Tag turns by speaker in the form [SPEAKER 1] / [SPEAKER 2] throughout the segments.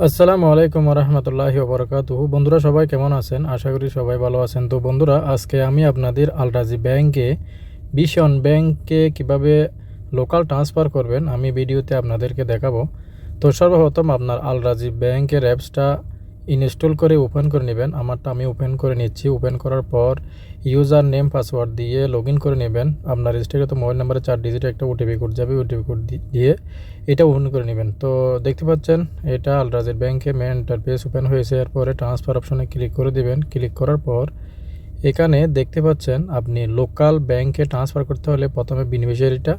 [SPEAKER 1] আসসালামু আলাইকুম রহমতুল্লাহি ওবরাকাতুহু। বন্ধুরা সবাই কেমন আছেন? আশা করি সবাই ভালো আছেন। তো বন্ধুরা, আজকে আমি আপনাদের আলরাজি ব্যাংকে ভিশন ব্যাংকে কিভাবে লোকাল ট্রান্সফার করবেন আমি ভিডিওতে আপনাদেরকে দেখাবো। তো সর্বপ্রথম আপনার আলরাজি ব্যাংকের অ্যাপসটা ইনস্টল করে ওপেন করে নেবেন। আমারটা আমি ওপেন করে নিচ্ছি। ওপেন করার পর ইউজার নেম পাসওয়ার্ড দিয়ে লগ ইন করে নেবেন। আপনার রেজিস্টারকৃত মোবাইল নাম্বারে 4 ডিজিট একটা ওটিপি কোড যাবে। ওটিপি কোড দিয়ে এটা ওপেন করে নেবেন। তো দেখতে পাচ্ছেন এটা আলরাজি ব্যাংকে মেন ইন্টারফেস ওপেন হয়েছে। এরপরে ট্রান্সফার অপশনে ক্লিক করে দিবেন। ক্লিক করার পর এখানে দেখতে পাচ্ছেন আপনি লোকাল ব্যাংকে ট্রান্সফার করতে হলে প্রথমে বেনিফিশিয়ারিটা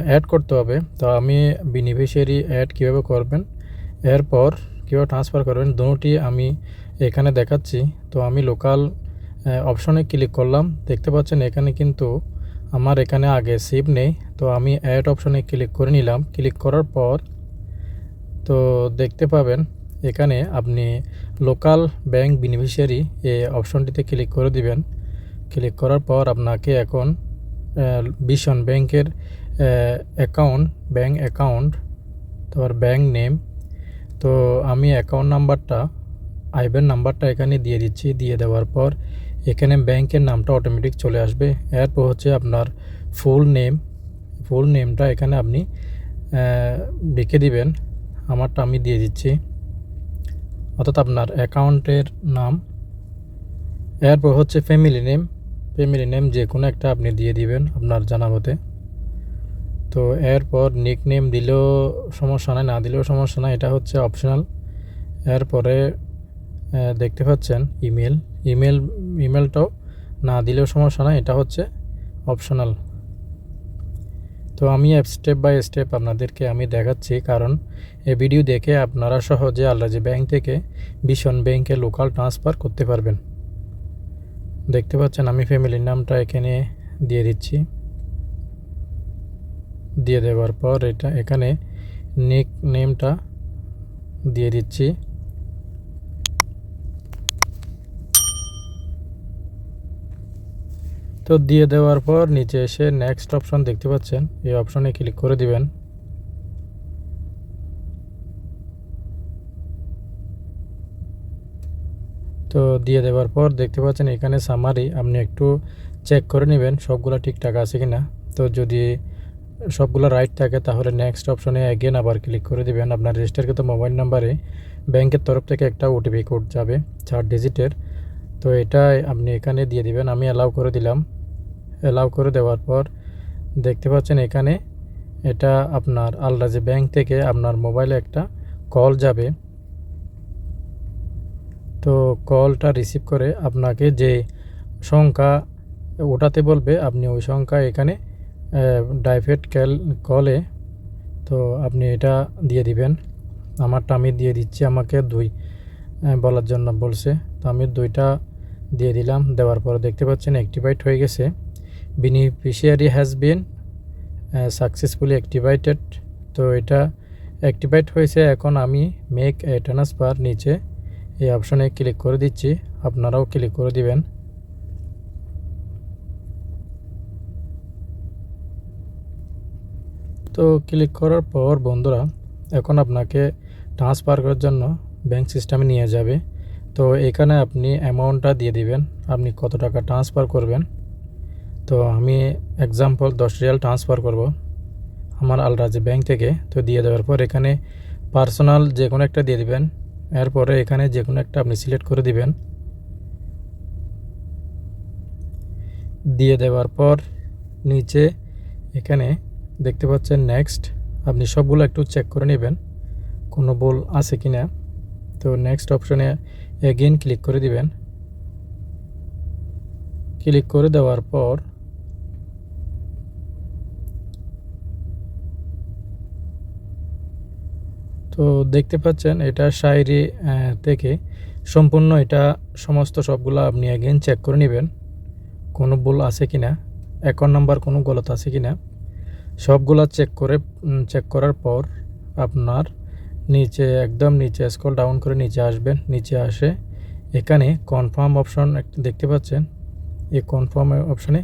[SPEAKER 1] অ্যাড করতে হবে। তো আমি বেনিফিশিয়ারি অ্যাড কীভাবে করবেন, এরপর কীভাবে ট্রান্সফার করবেন দুটি আমি এখানে দেখাচ্ছি। তো আমি লোকাল অপশনে ক্লিক করলাম। দেখতে পাচ্ছেন এখানে কিন্তু আমার এখানে আগে সেভ নেই। তো আমি অ্যাড অপশনে ক্লিক করে নিলাম। ক্লিক করার পর তো দেখতে পাবেন এখানে আপনি লোকাল ব্যাংক বেনিফিশিয়ারি এই অপশনটিতে ক্লিক করে দিবেন। ক্লিক করার পর আপনাকে এখন ভিশন ব্যাংকের ব্যাংক অ্যাকাউন্ট, তারপর ব্যাংক নেম, তো আমি অ্যাকাউন্ট নাম্বারটা আইব্যান নাম্বারটা এখানে দিয়ে দিচ্ছি। দিয়ে দেওয়ার পর এখানে ব্যাংকের নামটা অটোমেটিক চলে আসবে। এরপর হচ্ছে আপনার ফুল নেমটা এখানে আপনি লিখে দিবেন। আমারটা আমি দিয়ে দিচ্ছি, অর্থাৎ আপনার অ্যাকাউন্টের নাম। এরপর হচ্ছে ফ্যামিলি নেম যে কোনো একটা আপনি দিয়ে দিবেন আপনার জানা মতে। তো এরপর নিক নেম দিলেও সমস্যা নাই, না দিলেও সমস্যা নাই, এটা হচ্ছে অপশনাল। এরপরে দেখতে পাচ্ছেন ইমেলটাও না দিলেও সমস্যা নাই, এটা হচ্ছে অপশনাল। তো আমি স্টেপ বাই স্টেপ আপনাদেরকে আমি দেখাচ্ছি, কারণ এই ভিডিও দেখে আপনারা সহজে আলরাজি ব্যাংক থেকে ভিশন ব্যাংকে লোকাল ট্রান্সফার করতে পারবেন। দেখতে পাচ্ছেন আমি ফ্যামিলির নামটা এখানে দিয়ে দিচ্ছি। দিয়ে দেওয়ার পর এখানে নিক নেমটা দিয়ে দিচ্ছি। তো দিয়ে দেওয়ার পর নিচে এসে নেক্সট অপশন দেখতে পাচ্ছেন, এই অপশনে ক্লিক করে দিবেন। তো দিয়ে দেওয়ার পর দেখতে পাচ্ছেন এখানে সামারি, আপনি একটু চেক করে নেবেন সবগুলো ঠিকঠাক আছে কিনা। তো যদি সবগুলো রাইট থাকে তাহলে নেক্সট অপশনে অ্যাগেন আবার ক্লিক করে দিবেন। আপনার রেজিস্টারকৃত মোবাইল নাম্বারে ব্যাংকের তরফ থেকে একটা ওটিপি কোড যাবে 4 ডিজিটের। তো এটা আপনি এখানে দিয়ে দিবেন। আমি অ্যালাউ করে দিলাম। অ্যালাউ করে দেওয়ার পর দেখতে পাচ্ছেন এখানে এটা আপনার আলরাজি ব্যাংক থেকে আপনার মোবাইলে একটা কল যাবে। তো কলটা রিসিভ করে আপনাকে যে সংখ্যা ওঠাতে বলবে আপনি ওই সংখ্যা এখানে ডাইরেক্ট কলে তো আপনি এটা দিয়ে দিবেন। আমারটা আমি দিয়ে দিচ্ছি, আমাকে 2 বলার জন্য বলছে, তো আমি 2টা দিয়ে দিলাম। দেওয়ার পর দেখতে পাচ্ছেন অ্যাক্টিভেট হয়ে গেছে। Beneficiary has been successfully activated. তো এটা অ্যাক্টিভেট হয়েছে। এখন আমি মেক এ ট্রান্সফার নিচে এই অপশনে ক্লিক করে দিচ্ছি, আপনারাও ক্লিক করে দিবেন। তো ক্লিক করার পর বন্ধুরা এখন আপনাকে ট্রান্সফার করার জন্য ব্যাংক সিস্টেমে নিয়ে যাবে। তো এখানে আপনি অ্যামাউন্টটা দিয়ে দিবেন, আপনি কত টাকা ট্রান্সফার করবেন। তো আমি এক্সাম্পল 10 রিয়াল ট্রান্সফার করব আমার আলরাজি ব্যাংক থেকে। তো দিয়ে দেওয়ার পর এখানে পার্সোনাল যে কোনো একটা দিয়ে দিবেন। এরপরে এখানে যে কোনো একটা আপনি সিলেক্ট করে দিবেন। দিয়ে দেওয়ার পর নিচে এখানে দেখতে পাচ্ছেন নেক্সট, আপনি সবগুলো একটু চেক করে নেবেন কোনো ভুল আছে কি না। তো নেক্সট অপশনে এগেইন ক্লিক করে দিবেন। ক্লিক করে দেওয়ার পর তো দেখতে পাচ্ছেন এটা শায়রি থেকে সম্পূর্ণ এটা সমস্ত সবগুলো আপনি এগেইন চেক করে নেবেন কোনো ভুল আছে কি না, অ্যাকাউন্ট নাম্বার কোনো গলত আছে কি না। সবগুলা চেক করার পর আপনার নিচে একদম নিচে স্ক্রল ডাউন করে নিচে আসবেন। নিচে আসে এখানে কনফার্ম অপশন দেখতে পাচ্ছেন, এই কনফার্ম অপশনে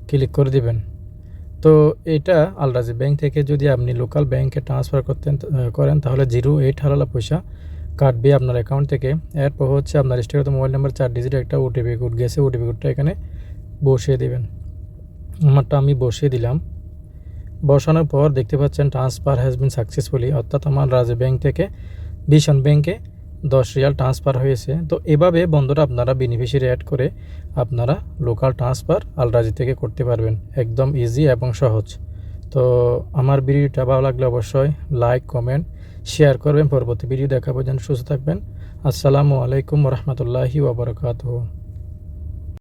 [SPEAKER 1] ক্লিক করে দিবেন। তো এটা আলরাজি ব্যাংক থেকে যদি আপনি লোকাল ব্যাংকে ট্রান্সফার করেন তাহলে 0.8 হালালা পয়সা কাটবে আপনার অ্যাকাউন্ট থেকে। এরপর হচ্ছে আপনার রেজিস্টারকৃত মোবাইল নাম্বার 4 ডিজিট একটা ওটিপি কোড গেছে, ওটিপি কোডটা এখানে বসিয়ে দেবেন। আমারটা আমি বসিয়ে দিলাম। বসানোর পর দেখতে পাচ্ছেন ট্রান্সফার হ্যাজ বিন সাকসেসফুলি, অর্থাৎ আমার রাজি ব্যাংক থেকে ভিশন ব্যাংকে 10 রিয়াল ট্রান্সফার হয়েছে। তো এভাবে বন্ধুরা আপনারা বেনিফিশিয়ারি অ্যাড করে আপনারা লোকাল ট্রান্সফার আলরাজি থেকে করতে পারবেন, একদম ইজি এবং সহজ। তো আমার ভিডিওটা ভালো লাগলে অবশ্যই লাইক কমেন্ট শেয়ার করবেন। পরবর্তী ভিডিও দেখা পর্যন্ত সুস্থ থাকবেন। আসসালামু আলাইকুম রহমতুল্লাহি ওবরাকাতুহু।